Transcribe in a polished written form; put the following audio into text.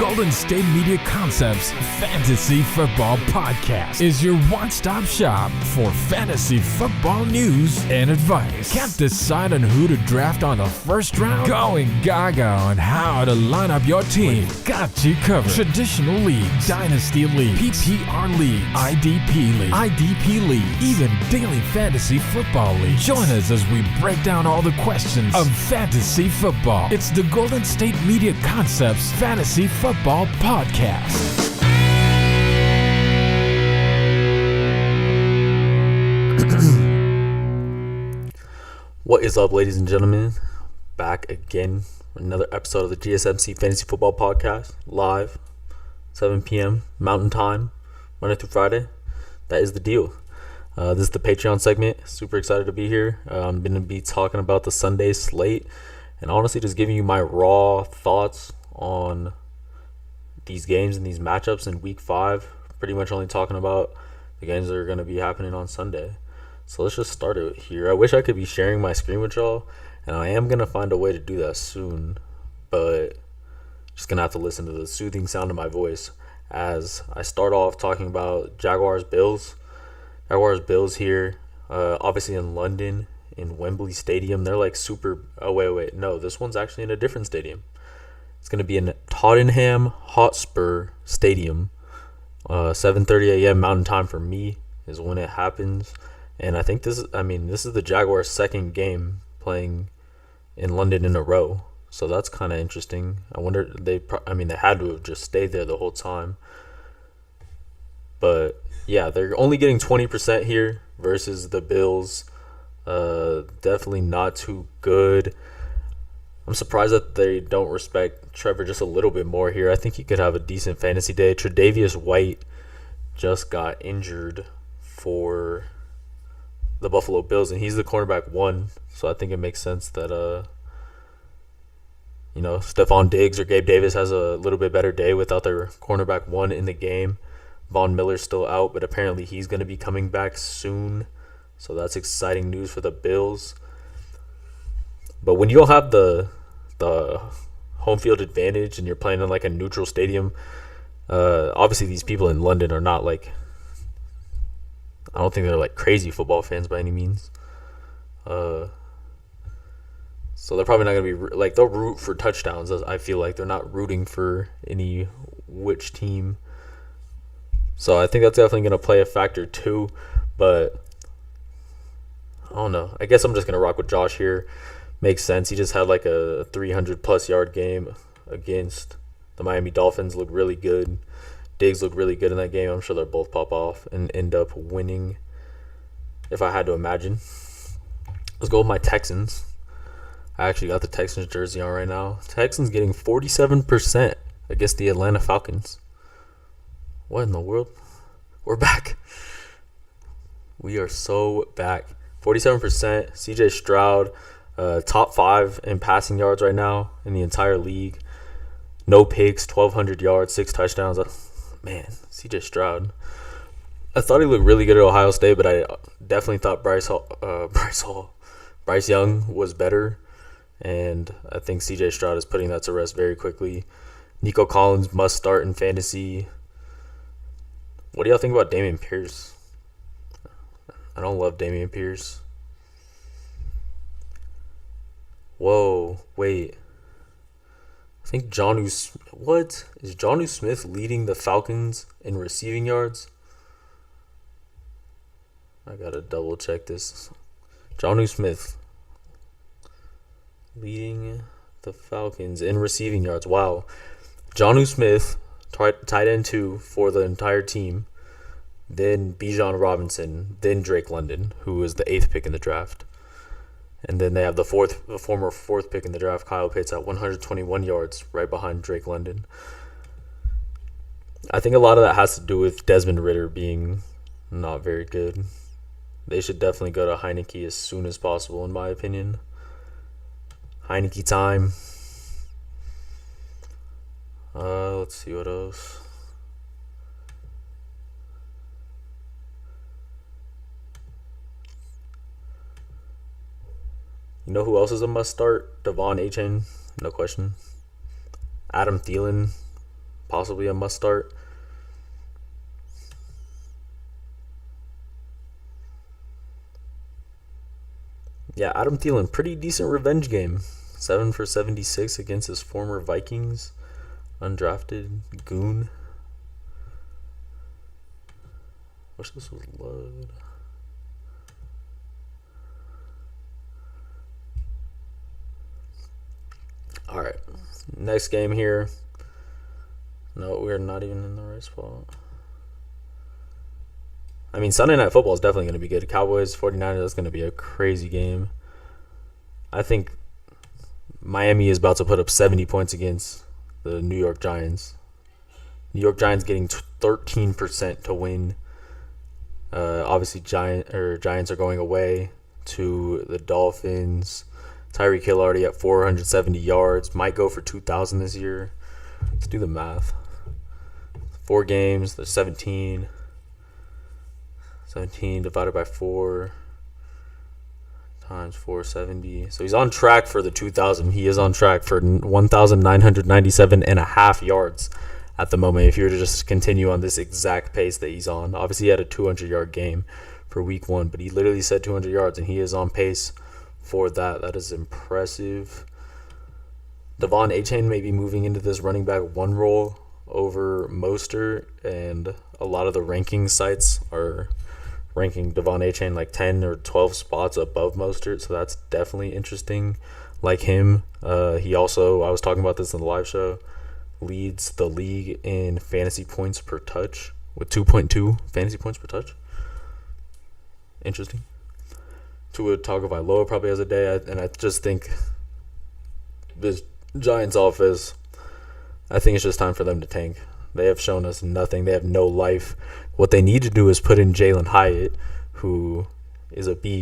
Golden State Media Concepts Fantasy Football Podcast is your one-stop shop for fantasy football news and advice. Can't decide on who to draft on the first round? Going gaga on how to line up your team. Got you covered. Traditional leagues, Dynasty League, PPR League, IDP League, even Daily Fantasy Football League. Join us as we break down all the questions of fantasy football. It's the Golden State Media Concepts Fantasy Football Podcast. What is up, ladies and gentlemen? Back again for another episode of the GSMC Fantasy Football Podcast, live, 7 p.m. Mountain Time, Monday through Friday. That is the deal. This is the Patreon segment. Super excited to be here. I'm going to be talking about the Sunday Slate and honestly just giving you my raw thoughts on these games and these matchups in Week 5. Pretty much only talking about the games that are going to be happening on Sunday. So let's just start it here. I wish I could be sharing my screen with y'all, and I am going to find a way to do that soon, but just going to have to listen to the soothing sound of my voice as I start off talking about Jaguars-Bills. Jaguars-Bills here, obviously in London, in Wembley Stadium. They're like super... Oh, wait. No, this one's actually in a different stadium. It's going to be in Tottenham Hotspur Stadium. 7:30 a.m. Mountain Time for me is when it happens. And I think this is the Jaguars' second game playing in London in a row. So that's kind of interesting. I wonder, they had to have just stayed there the whole time. But yeah, they're only getting 20% here versus the Bills. Definitely not too good. I'm surprised that they don't respect Trevor just a little bit more here. I think he could have a decent fantasy day. Tre'Davious White just got injured for the Buffalo Bills, and he's the cornerback 1. So I think it makes sense that Stephon Diggs or Gabe Davis has a little bit better day without their cornerback 1 in the game. Von Miller's still out, but apparently he's going to be coming back soon. So that's exciting news for the Bills. But when you don't have the home field advantage and you're playing in like a neutral stadium, obviously these people in London are not like, I don't think they're like crazy football fans by any means. So they're probably not going to be like, they'll root for touchdowns. I feel like they're not rooting for any which team. So I think that's definitely going to play a factor too. But I don't know. I guess I'm just going to rock with Josh here. Makes sense. He just had like a 300-plus yard game against the Miami Dolphins. Looked really good. Diggs looked really good in that game. I'm sure they'll both pop off and end up winning, if I had to imagine. Let's go with my Texans. I actually got the Texans jersey on right now. Texans getting 47% against the Atlanta Falcons. What in the world? We're back. We are so back. 47%. CJ Stroud, top 5 in passing yards right now in the entire league. No picks, 1,200 yards, 6 touchdowns. Man, CJ Stroud. I thought he looked really good at Ohio State, but I definitely thought Bryce Young was better. And I think CJ Stroud is putting that to rest very quickly. Nico Collins must start in fantasy. What do y'all think about Dameon Pierce? I don't love Dameon Pierce. Whoa, wait. I think is Jonnu Smith leading the Falcons in receiving yards? I gotta double check this. Jonnu Smith leading the Falcons in receiving yards. Wow. Jonnu Smith, tight end 2 for the entire team. Then Bijan Robinson. Then Drake London, who was the 8th pick in the draft. And then they have the former 4th pick in the draft, Kyle Pitts, at 121 yards, right behind Drake London. I think a lot of that has to do with Desmond Ridder being not very good. They should definitely go to Heineke as soon as possible, in my opinion. Heineke time. Let's see what else. You know who else is a must start? Devon Achane, no question. Adam Thielen, possibly a must start. Yeah, Adam Thielen, pretty decent revenge game. 7 for 76 against his former Vikings undrafted goon. Wish this was load. All right, next game here. No, we're not even in the right spot. I mean, Sunday Night Football is definitely going to be good. Cowboys, 49ers, that's going to be a crazy game. I think Miami is about to put up 70 points against the New York Giants. New York Giants getting 13% to win. Obviously, Giants are going away to the Dolphins. Tyreek Hill already at 470 yards. Might go for 2,000 this year. Let's do the math. 4 games, there's 17. 17 divided by 4 times 470. So he's on track for the 2,000. He is on track for 1,997.5 yards at the moment if you were to just continue on this exact pace that he's on. Obviously, he had a 200-yard game for week 1, but he literally said 200 yards, and he is on pace for that. That is impressive. Devon Achane may be moving into this running back 1 role over Mostert, and a lot of the ranking sites are ranking Devon Achane like 10 or 12 spots above Mostert, so that's definitely interesting. Like him, he also, I was talking about this in the live show, leads the league in fantasy points per touch with 2.2 fantasy points per touch. Interesting. Tua Tagovailoa probably has a day, and I just think this Giants offense, I think it's just time for them to tank. They have shown us nothing. They have no life. What they need to do is put in Jalen Hyatt, who is a beast.